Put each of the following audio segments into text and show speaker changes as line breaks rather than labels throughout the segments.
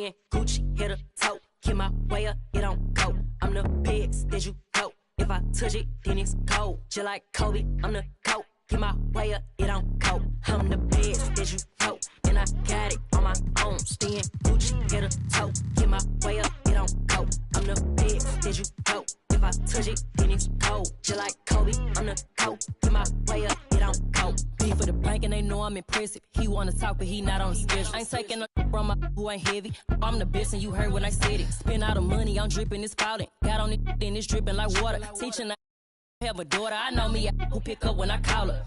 staying Gucci, hit a toe. Keep my way up, it don't go. I'm the best that you go. If I touch it, then it's cold. Just like Kobe, I'm the coat. Keep my way up, it don't go. I'm the best that you go. And I got it on my own. Staying Gucci, hit a toe. Keep my way up, it don't go. I'm the best that you go. If I touch it, then it's cold. Just like Kobe, I'm the coat. Keep my way up, it don't go. Be for the bank and they know I'm impressive. He wanna talk, but he not on the schedule. I ain't taking no from my who ain't heavy. I'm the best and you heard when I said it. Spend all the money, I'm dripping, it's spouting. Got on it, then it's dripping like water. Teaching have a daughter, I know me who pick up when I call her.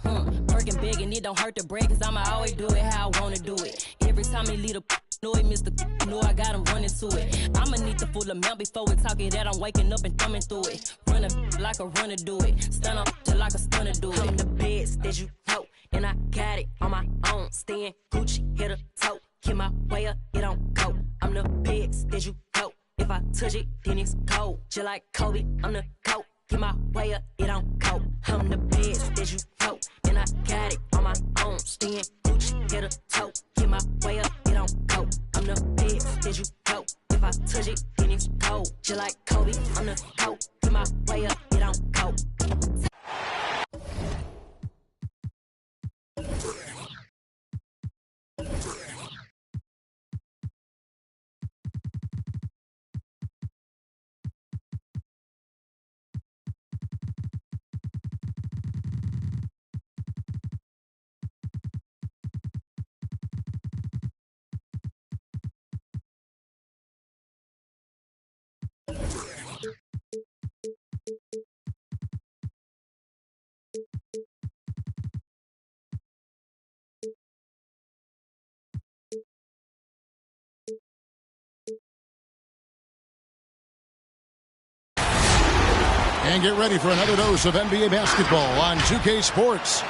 Working big and it don't hurt to break, cause I'ma always do it how I wanna do it. Every time he lead a know he missed the know I got him running to it. I'ma need the full amount before we talk it that I'm waking up and coming through it. Run a like a runner do it. Stun up till like a stunner do it. I'm the best that you know, and I got it on my own. Staying Gucci, hit a toe. Keep my way up, it don't go. I'm the best that you know. If I touch it, then it's cold. Just like Kobe, I'm the coat. Keep my way up, it don't go. I'm the best that you know, and I got it on my own. Staying Gucci, hit a toe. Keep my way up, it don't go. I'm the best that you know. If I touch it, then it's cold. Just like Kobe, I'm the coat. Keep my way up, it don't go.
And get ready for another dose of NBA basketball on 2K Sports.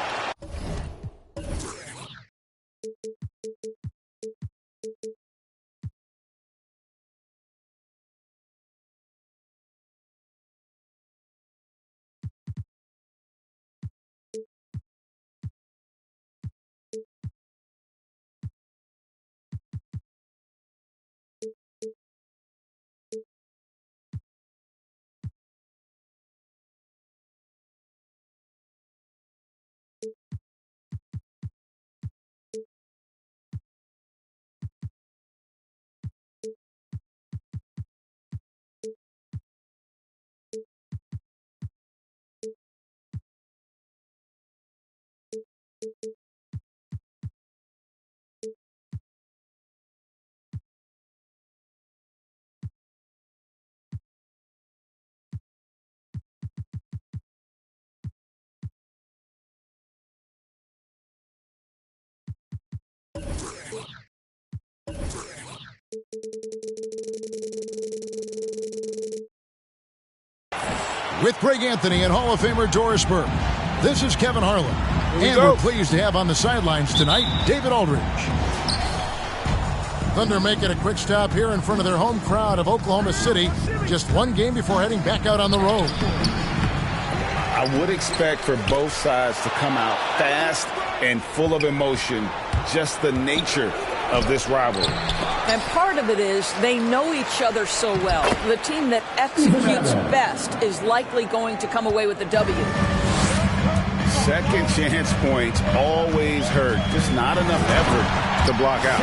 With Greg Anthony and Hall of Famer Doris Burke, this is Kevin Harlan. And we're pleased to have on the sidelines tonight, David Aldridge. Thunder making a quick stop here in front of their home crowd of Oklahoma City, just one game before heading back out on the road.
I would expect for both sides to come out fast and full of emotion, just the nature of this rivalry.
And part of it is they know each other so well. The team that executes best is likely going to come away with the W.
Second chance points always hurt. Just not enough effort to block out.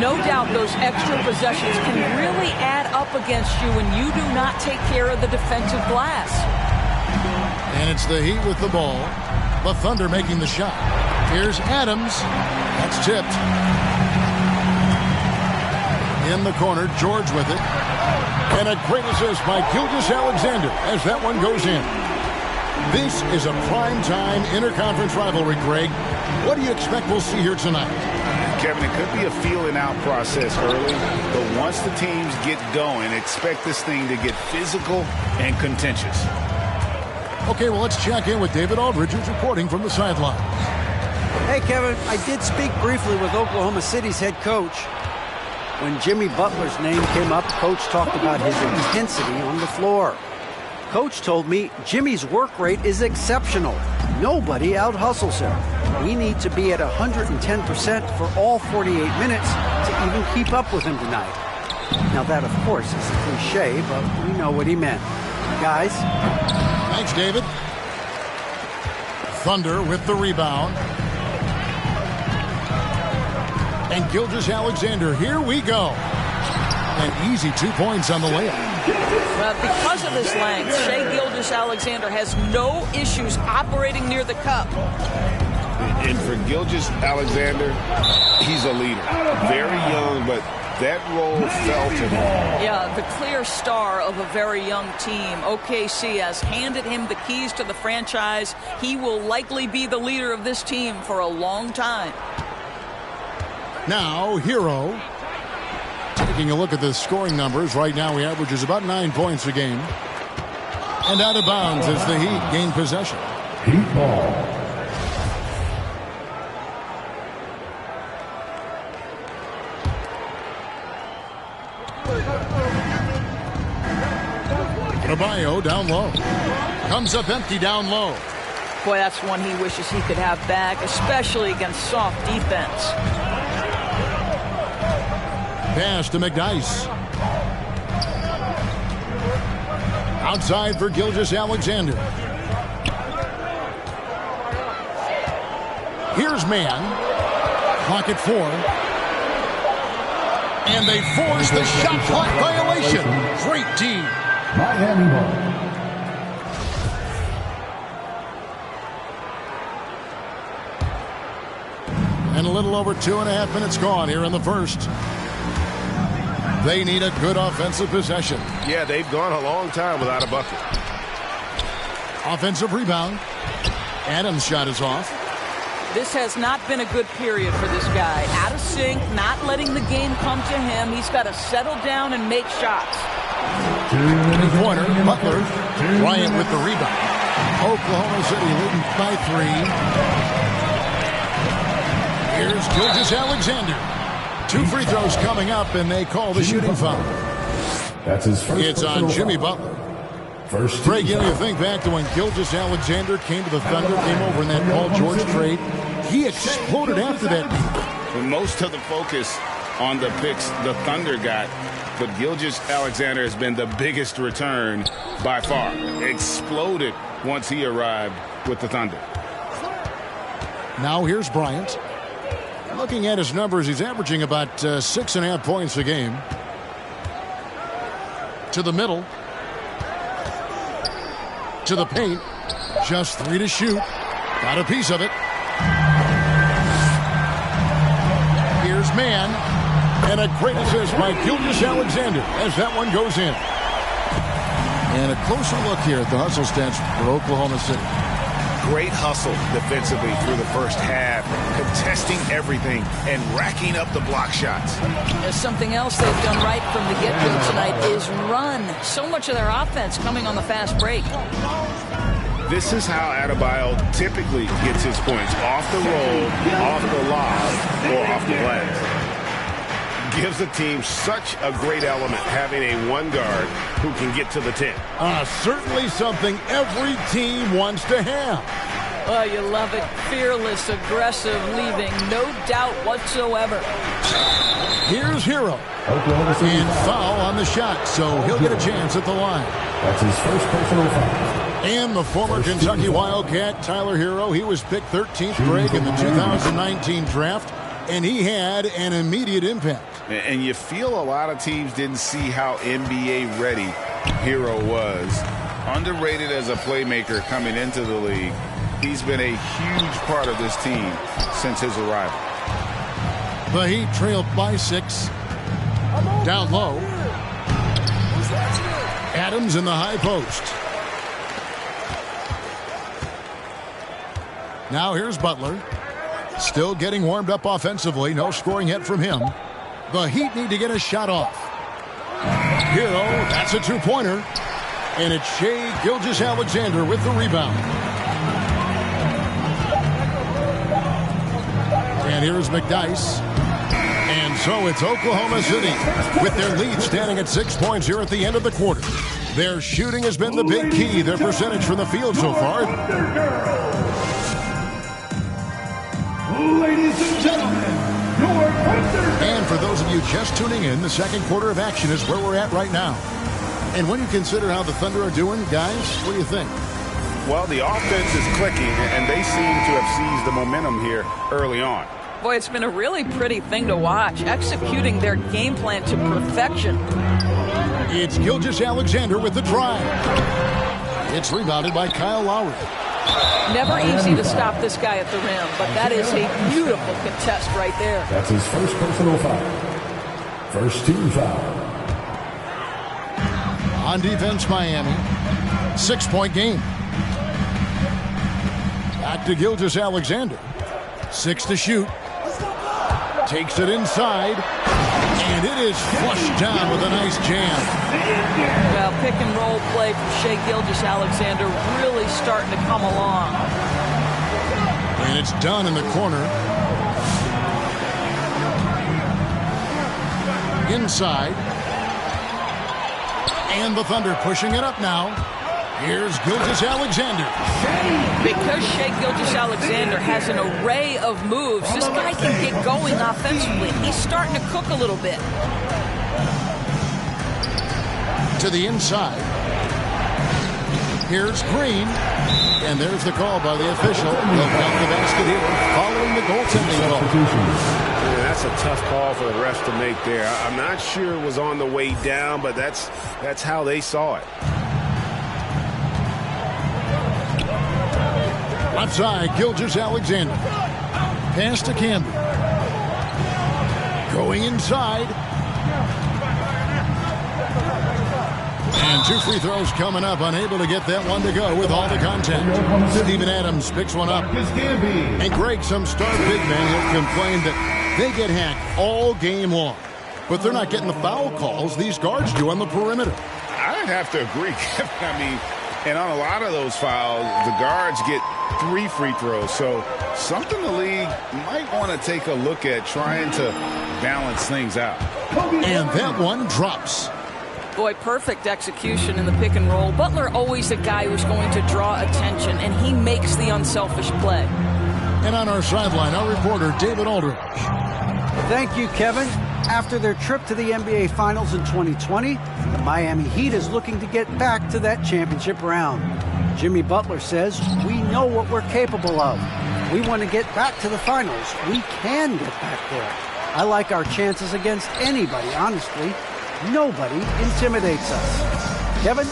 No doubt those extra possessions can really add up against you when you do not take care of the defensive glass.
And it's the Heat with the ball. The Thunder making the shot. Here's Adams. That's tipped. In the corner, George with it. And a great assist by Gilgeous-Alexander as that one goes in. This is a primetime interconference rivalry, Greg. What do you expect we'll see here tonight?
Kevin, it could be a feeling out process early, but once the teams get going, expect this thing to get physical and contentious.
Okay, well, let's check in with David Aldridge, who's reporting from the sidelines.
Hey, Kevin, I did speak briefly with Oklahoma City's head coach. When Jimmy Butler's name came up, Coach talked about his intensity on the floor. Coach told me Jimmy's work rate is exceptional. Nobody out-hustles him. We need to be at 110% for all 48 minutes to even keep up with him tonight. Now that, of course, is a cliche, but we know what he meant. Guys.
Thanks, David. Thunder with the rebound. And Gilgeous-Alexander, here we go. An easy 2 points on the layup.
Well, because of his length, Shai Gilgeous-Alexander has no issues operating near the cup.
And for Gilgeous-Alexander, he's a leader. Very young, but that role fell to him.
Yeah, the clear star of a very young team. OKC has handed him the keys to the franchise. He will likely be the leader of this team for a long time.
Now, Hero. Taking a look at the scoring numbers, right now he averages about 9 points a game. And out of bounds as the Heat gain possession.
Heat ball.
Adebayo down low. Comes up empty down low.
Boy, that's one he wishes he could have back, especially against soft defense.
Pass to McDyess. Outside for Gilgeous-Alexander. Here's man. Clock at 4. And they force the shot clock violation. Great team.
Miami ball.
And a little over 2.5 minutes gone here in the first. They need a good offensive possession.
Yeah, they've gone a long time without a bucket.
Offensive rebound. Adams' shot is off.
This has not been a good period for this guy. Out of sync, not letting the game come to him. He's got to settle down and make shots.
Three-pointer, Butler. Bryant with the rebound. Oklahoma City leading by 3. Here's Gilgeous-Alexander. 2 free throws coming up, and they call the shooting foul.
That's his first.
It's on Jimmy Butler.
First.
Greg, you think back to when Gilgeous-Alexander came to the Thunder, came over in that Paul George trade. He exploded after that.
When most of the focus on the picks the Thunder got, but Gilgeous-Alexander has been the biggest return by far. Exploded once he arrived with the Thunder.
Now here's Bryant. Looking at his numbers, he's averaging about 6.5 points a game. To the middle. To the paint. Just 3 to shoot. Got a piece of it. Here's man. And a great assist by Gilgeous-Alexander as that one goes in. And a closer look here at the hustle stats for Oklahoma City.
Great hustle defensively through the first half, contesting everything and racking up the block shots.
There's something else they've done right from the get-go tonight is run. So much of their offense coming on the fast break.
This is how Adebayo typically gets his points. Off the roll, off the lob, or off the glass. Gives the team such a great element having a one guard who can get to the 10.
Certainly something every team wants to have.
Oh, you love it. Fearless, aggressive, leaving no doubt whatsoever.
Here's Hero. And foul on the shot, so he'll get a chance at the line.
That's his first personal foul.
And the former Kentucky Wildcat, Tyler Hero, he was picked 13th, Greg, in the 2019 draft, and he had an immediate impact.
And you feel a lot of teams didn't see how NBA ready Hero was. Underrated as a playmaker coming into the league. He's been a huge part of this team since his arrival.
The Heat trailed by 6. Down low. Adams in the high post. Now here's Butler. Still getting warmed up offensively. No scoring yet from him. The Heat need to get a shot off. Hero, that's a 2-pointer. And it's Shai Gilgeous-Alexander with the rebound. And here's McDyess. And so it's Oklahoma City with their lead standing at 6 points here at the end of the quarter. Their shooting has been the big key. Their percentage from the field so far.
Ladies and gentlemen,
And for those of you just tuning in, the second quarter of action is where we're at right now. And when you consider how the Thunder are doing, guys, what do you think?
Well, the offense is clicking, and they seem to have seized the momentum here early on.
Boy, it's been a really pretty thing to watch, executing their game plan to perfection.
It's Gilgeous-Alexander with the drive. It's rebounded by Kyle Lowry.
Never easy to stop this guy at the rim, but that is a beautiful contest right there.
That's his first personal foul. First team foul.
On defense, Miami. 6-point game. Back to Gilgeous-Alexander. 6 to shoot. Takes it inside. And it is flushed down with a nice jam.
Well, pick and roll play from Shai Gilgeous-Alexander really starting to come along.
And it's done in the corner. Inside. And the Thunder pushing it up now. Here's Gilgeous-Alexander.
Because Shai Gilgeous-Alexander has an array of moves, this guy can get going offensively. He's starting to cook a little bit.
To the inside. Here's Green. And there's the call by the official. He'll count the basket here following the goaltending call.
Yeah, that's a tough call for the refs to make there. I'm not sure it was on the way down, but that's how they saw it.
Left side, Gilgeous-Alexander. Pass to Camby. Going inside. And 2 free throws coming up. Unable to get that one to go with all the contact. Steven Adams picks one up. And Greg, some star big men have complained that they get hacked all game long. But they're not getting the foul calls these guards do on the perimeter.
I'd have to agree, Kevin. I mean, and on a lot of those fouls, the guards get 3 free throws. So something the league might want to take a look at, trying to balance things out.
And that one drops.
Boy, perfect execution in the pick and roll. Butler always a guy who's going to draw attention, and he makes the unselfish play.
And on our sideline, our reporter, David Aldridge.
Thank you, Kevin. After their trip to the NBA Finals in 2020, the Miami Heat is looking to get back to that championship round. Jimmy Butler says, we know what we're capable of. We want to get back to the finals. We can get back there. I like our chances against anybody, honestly. Nobody intimidates us. Kevin?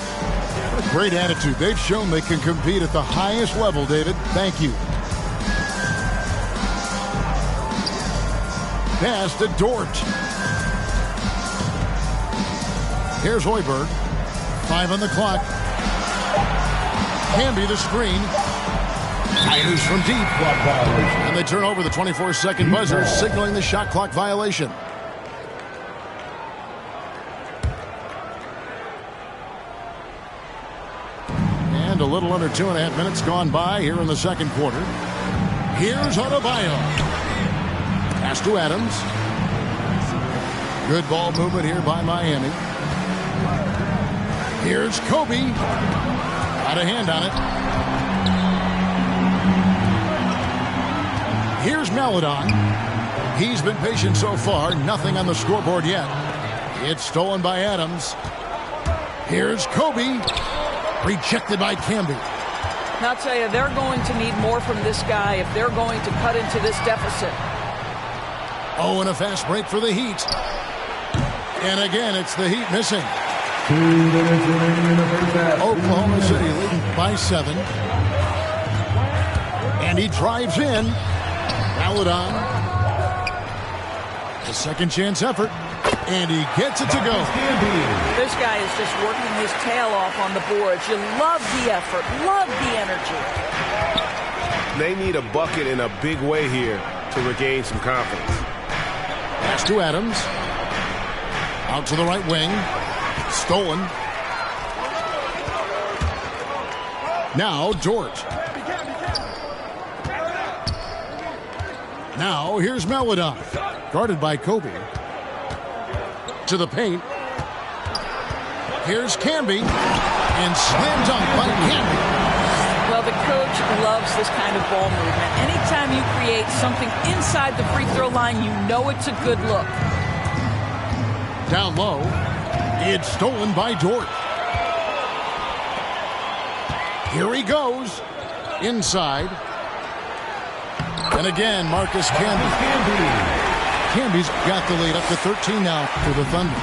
Great attitude. They've shown they can compete at the highest level, David. Thank you. Pass to Dort. Here's Hoiberg. 5 on the clock. Camby the screen. Fires from deep. And they turn over the 24-second buzzer, signaling the shot clock violation. And a little under 2.5 minutes gone by here in the second quarter. Here's Adebayo. Pass to Adams. Good ball movement here by Miami. Here's Kobe. Got a hand on it. Here's Maledon. He's been patient so far. Nothing on the scoreboard yet. It's stolen by Adams. Here's Kobe. Rejected by Camby.
Now, I'll tell you, they're going to need more from this guy if they're going to cut into this deficit.
Oh, and a fast break for the Heat. And again, it's the Heat missing.
2 minutes remaining in the first half.
Oklahoma City leading by 7. And he drives in. Maledon. A second chance effort. And he gets it to go.
This guy is just working his tail off on the boards. You love the effort, love the energy.
They need a bucket in a big way here to regain some confidence.
Pass to Adams. Out to the right wing. Stolen. Now Dort. Now here's Maledon. Guarded by Kobe. To the paint. Here's Camby. And slam dunk by Camby.
Well, the coach loves this kind of ball movement. Anytime you create something inside the free throw line, you know it's a good look.
Down low, it's stolen by Dort. Here he goes. Inside. And again, Marcus Camby. Camby's got the lead up to 13 now for the Thunder.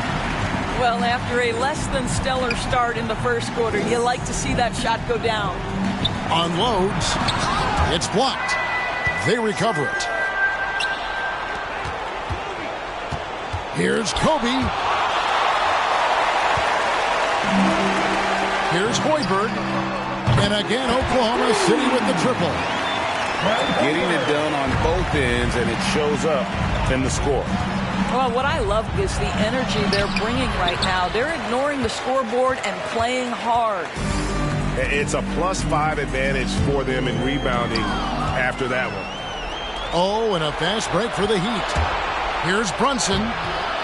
Well, after a less than stellar start in the first quarter, you like to see that shot go down.
Unloads. It's blocked. They recover it. Here's Kobe. Here's Hoiberg. And again, Oklahoma City with the triple.
Getting it done on both ends, and it shows up in the score.
Well, what I love is the energy they're bringing right now. They're ignoring the scoreboard and playing hard.
It's a +5 advantage for them in rebounding after that one.
Oh, and a fast break for the Heat. Here's Brunson,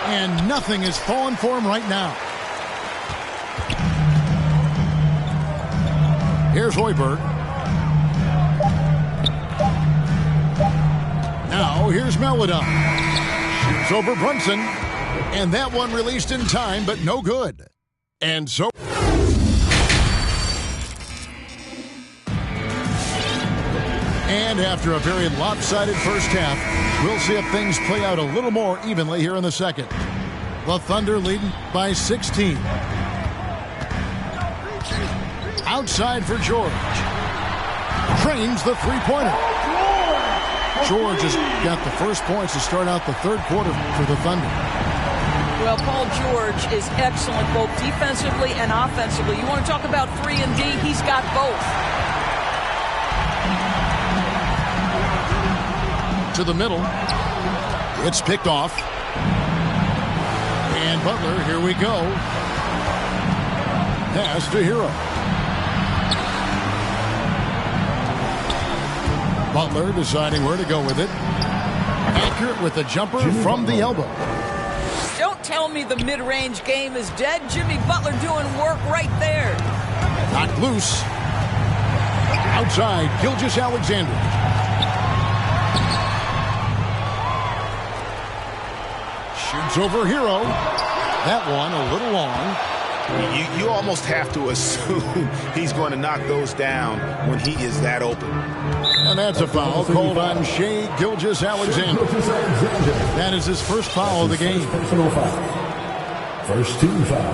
and nothing is falling for him right now. Here's Hoiberg. Now, here's Maledon. Shoots over Brunson. And that one released in time, but no good. And so... And after a very lopsided first half, we'll see if things play out a little more evenly here in the second. The Thunder leading by 16. Outside for George. Trains the three-pointer. George has got the first points to start out the third quarter for the Thunder.
Well, Paul George is excellent both defensively and offensively. You want to talk about 3 and D? He's got both.
To the middle. It's picked off. And Butler, here we go. Pass to Hero. Butler deciding where to go with it. Accurate with the jumper from the elbow.
Don't tell me the mid-range game is dead. Jimmy Butler doing work right there.
Knocked loose. Outside, Gilgeous-Alexander. Shoots over Hero. That one a little long.
You almost have to assume he's going to knock those down when he is that open.
And that's a foul called on Shai Gilgeous-Alexander. That is his first foul of the game.
Personal foul. First team foul.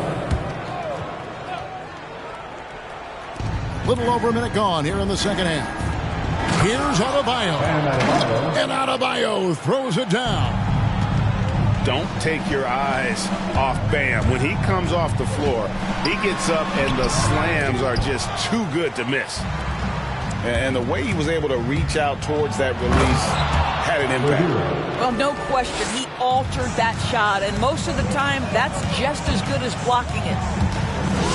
Little over a minute gone here in the second half. Here's Adebayo. And Adebayo throws it down.
Don't take your eyes off Bam. When he comes off the floor, he gets up and the slams are just too good to miss. And the way he was able to reach out towards that release had an impact.
Well, no question. He altered that shot, and most of the time, that's just as good as blocking it.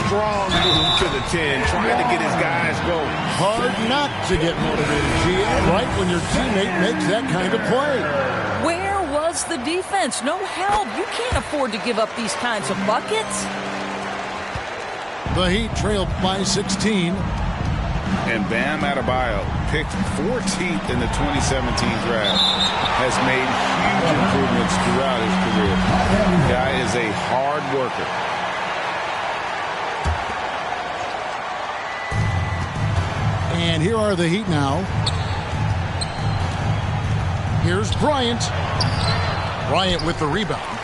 Strong move to the 10, trying to get his guys going.
Hard not to get motivated, GM, right when your teammate makes that kind of play.
Where was the defense? No help. You can't afford to give up these kinds of buckets.
The Heat trailed by 16.
And Bam Adebayo, picked 14th in the 2017 draft, has made huge improvements throughout his career. The guy is a hard worker.
And here are the Heat now. Here's Bryant. Bryant with the rebound.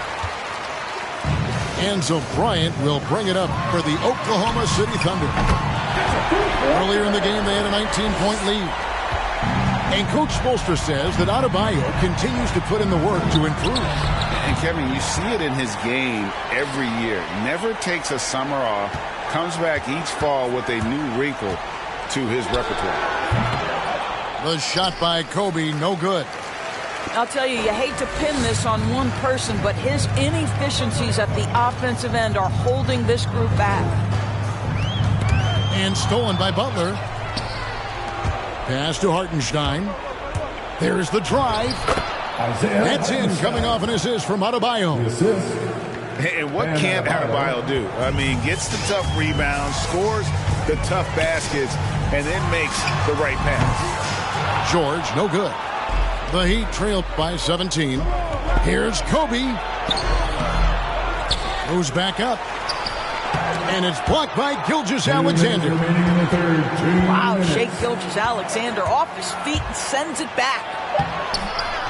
And so Bryant will bring it up for the Oklahoma City Thunder. Earlier in the game, they had a 19-point lead. And Coach Spoelstra says that Adebayo continues to put in the work to improve.
And Kevin, you see it in his game every year. Never takes a summer off, comes back each fall with a new wrinkle to his repertoire.
The shot by Kobe, no good.
I'll tell you, you hate to pin this on one person, but his inefficiencies at the offensive end are holding this group back.
And stolen by Butler. Pass to Hartenstein. There's the drive. That's in, coming off an assist from Adebayo.
And what can't Adebayo do? I mean, gets the tough rebounds, scores
the tough baskets, and then makes the right pass.
George, no good. The Heat trailed by 17. Here's Kobe. Moves back up. And it's blocked by Gilgeous-Alexander.
Wow, Shai Gilgeous-Alexander off his feet and sends it back.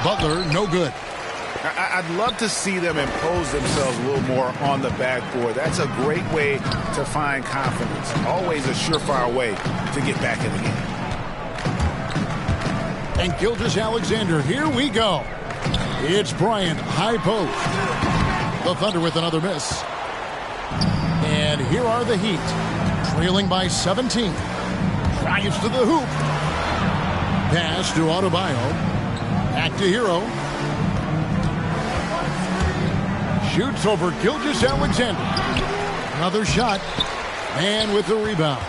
Butler, no good.
I'd love to see them impose themselves a little more on the backboard. That's a great way to find confidence. Always a surefire way to get back in the game.
And Gilgeous-Alexander, here we go. It's Bryant, high post. The Thunder with another miss. And here are the Heat, trailing by 17. Drives to the hoop. Pass to Adebayo. Back to Hero. Shoots over Gilgeous-Alexander. Another shot. And with the rebound.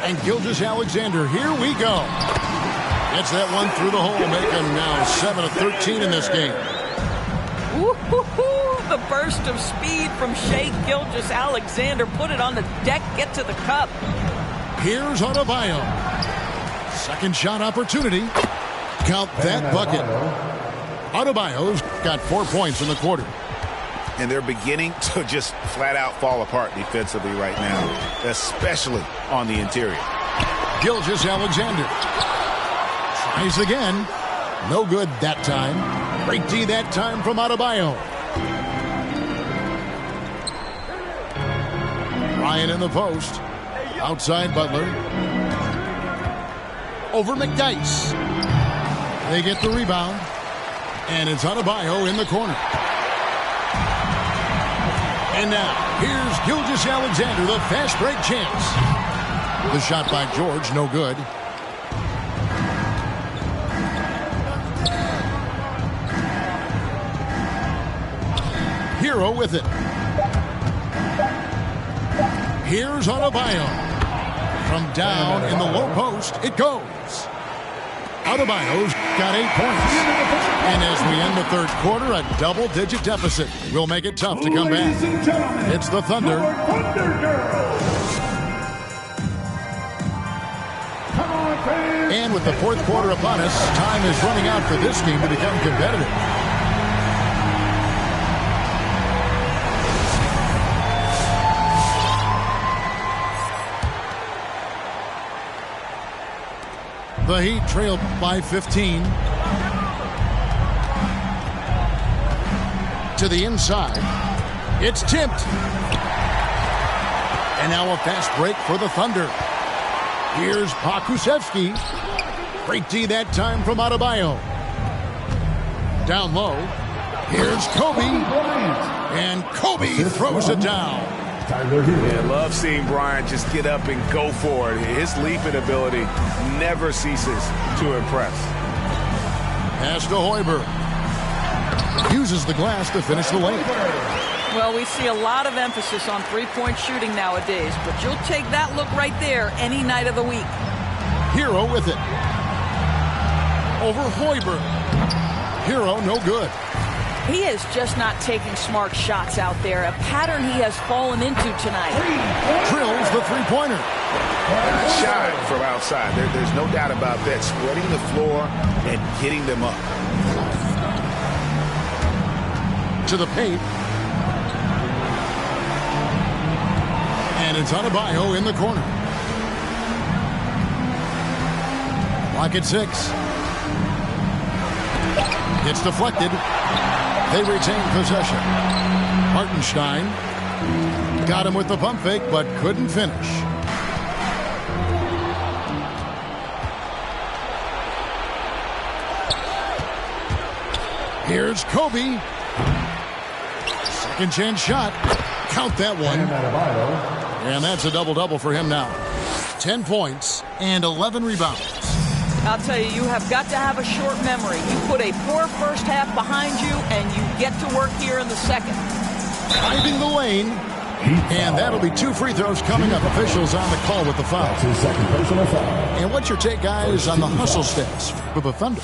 And Gilgeous-Alexander, here we go. Gets that one through the hole, making now 7 of 13 in this game.
Woo-hoo-hoo! The burst of speed from Shai Gilgeous-Alexander. Put it on the deck, get to the cup.
Here's Adebayo. Second shot opportunity. Count that bucket. Adebayo's got 4 points in the quarter.
And they're beginning to just flat out fall apart defensively right now, especially on the interior.
Gilgeous-Alexander tries again. No good that time. Great D that time from Adebayo. Ryan in the post. Outside Butler. Over McDyess. They get the rebound. And it's Adebayo in the corner. And now, here's Gilgeous-Alexander, the fast break chance. The shot by George, no good. Hero with it. Here's Adebayo. From down in the low post, it goes. Adebayo's got 8 points. And as we end the third quarter, a double-digit deficit will make it tough to come back. It's the Thunder. And with the fourth quarter upon us, time is running out for this game to become competitive. The Heat trailed by 15. To the inside. It's tipped. And now a fast break for the Thunder. Here's Pokusevski. Great D that time from Adebayo. Down low. Here's Kobe. And Kobe throws it down.
Yeah, love seeing Bryant just get up and go for it. His leaping ability never ceases to impress.
Pass to Hoiberg. Uses the glass to finish the lane.
Well, we see a lot of emphasis on three-point shooting nowadays, but you'll take that look right there any night of the week.
Hero with it. Over Hoiberg. Hero no good.
He is just not taking smart shots out there, a pattern he has fallen into tonight.
Drills the three-pointer.
Shot from outside. There's no doubt about that. Spreading the floor and getting them up.
To the paint. And it's Adebayo in the corner. Clock at 6. It's deflected. They retain possession. Hartenstein got him with the pump fake, but couldn't finish. Here's Kobe. Second chance shot. Count that one. And that's a double-double for him now. 10 points and 11 rebounds.
I'll tell you, you have got to have a short memory. You put a poor first half behind you, and you get to work here in the second.
Driving the lane. And that'll be 2 free throws coming up. Officials on the call with the foul.
That's his second personal foul.
And what's your take, guys, on the hustle stats for the Thunder?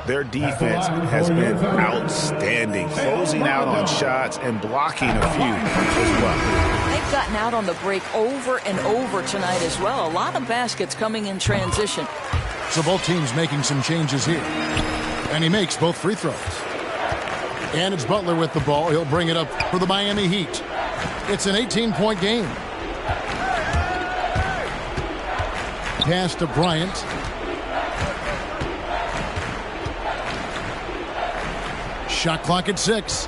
Their defense has been outstanding, closing out on shots and blocking a few as well.
They've gotten out on the break over and over tonight as well. A lot of baskets coming in transition.
So both teams making some changes here. And he makes both free throws. And it's Butler with the ball. He'll bring it up for the Miami Heat. It's an 18-point game. Pass to Bryant. Shot clock at 6.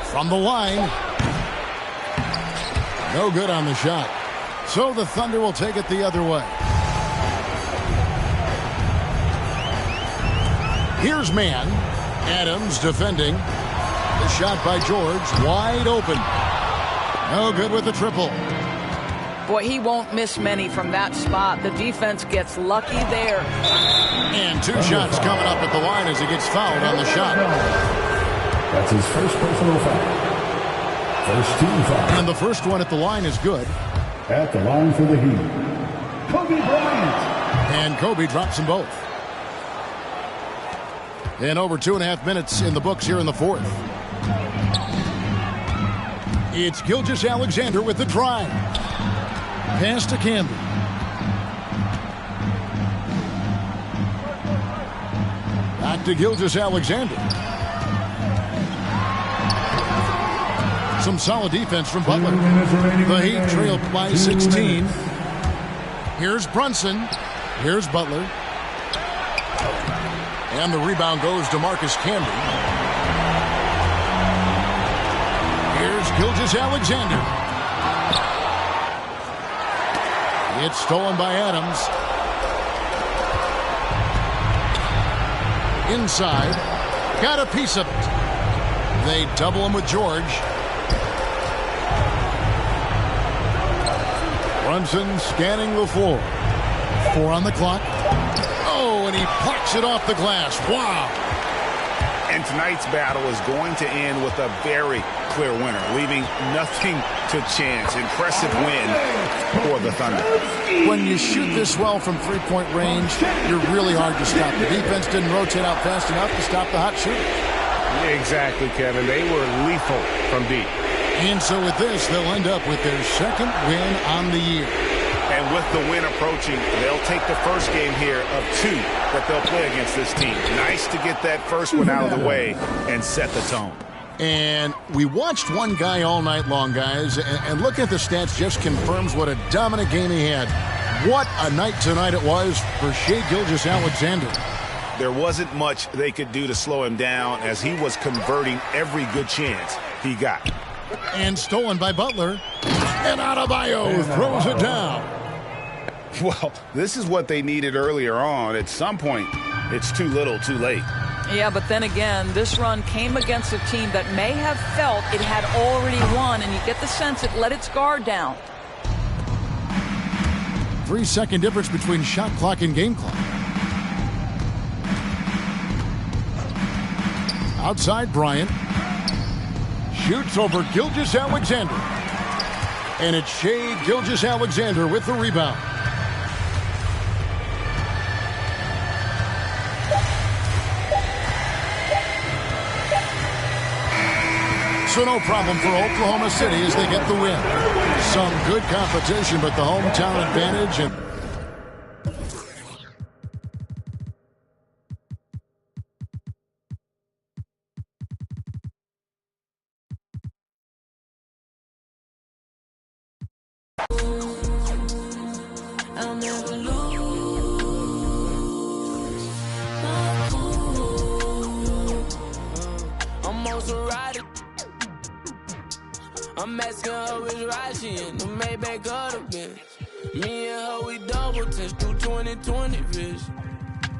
From the line. No good on the shot. So the Thunder will take it the other way. Here's man. Adams defending. The shot by George. Wide open. No good with the triple.
Boy, he won't miss many from that spot. The defense gets lucky there.
And 2 shots coming up at the line as he gets fouled on the shot.
That's his first personal foul. First team foul.
And the first one at the line is good.
At the line for the Heat, Kobe Bryant.
And Kobe drops them both. And over 2.5 minutes in the books here in the fourth. It's Gilgeous-Alexander with the drive. Pass to Camby. Back to Gilgeous-Alexander. Some solid defense from Butler. The Heat trailed by 16. Here's Brunson. Here's Butler. And the rebound goes to Marcus Camby. Here's Gilgeous-Alexander. It's stolen by Adams. Inside. Got a piece of it. They double him with George. Brunson scanning the floor. 4 on the clock. Oh, and he plucks it off the glass. Wow.
And tonight's battle is going to end with a very clear winner, leaving nothing to chance. Impressive win for the Thunder.
When you shoot this well from three-point range, you're really hard to stop. The defense didn't rotate out fast enough to stop the hot shooter.
Exactly, Kevin. They were lethal from deep.
And so with this, they'll end up with their second win on the year.
And with the win approaching, they'll take the first game here of 2 that they'll play against this team. Nice to get that first one out of the way and set the tone.
And we watched one guy all night long, guys, and looking at the stats just confirms what a dominant game he had. What a night tonight it was for Shai Gilgeous-Alexander.
There wasn't much they could do to slow him down as he was converting every good chance he got.
And stolen by Butler. And Adebayo throws it down.
Well, this is what they needed earlier on. At some point, it's too little, too late.
Yeah, but then again, this run came against a team that may have felt it had already won, and you get the sense it let its guard down.
3-second difference between shot clock and game clock. Outside Bryant. Shoots over Gilgeous-Alexander. And it's Shai Gilgeous-Alexander with the rebound. So no problem for Oklahoma City as they get the win. Some good competition, but the hometown advantage and
I'll never lose my cool. I'm also riding. I'm asking her which ride she in. The Maybach of the Benz. Me and her, we double touch through 20/20 vision.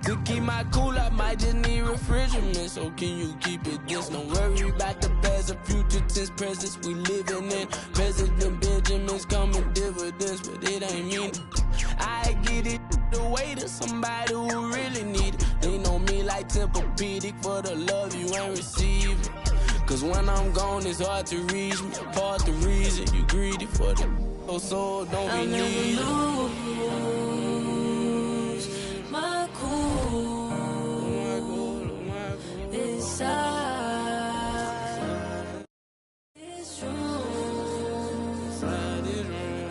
To keep my cool, I might just need refrigerant. So can you keep it this? Don't worry about the past or future tense presence we living in. President Benjamin's coming dividends, but it ain't me. I get it the way to somebody who really need it. They know me like Tempur-Pedic for the love you ain't receiving. Cause when I'm gone, it's hard to reach me. Part the reason you greedy for the so don't be needy. My cool. so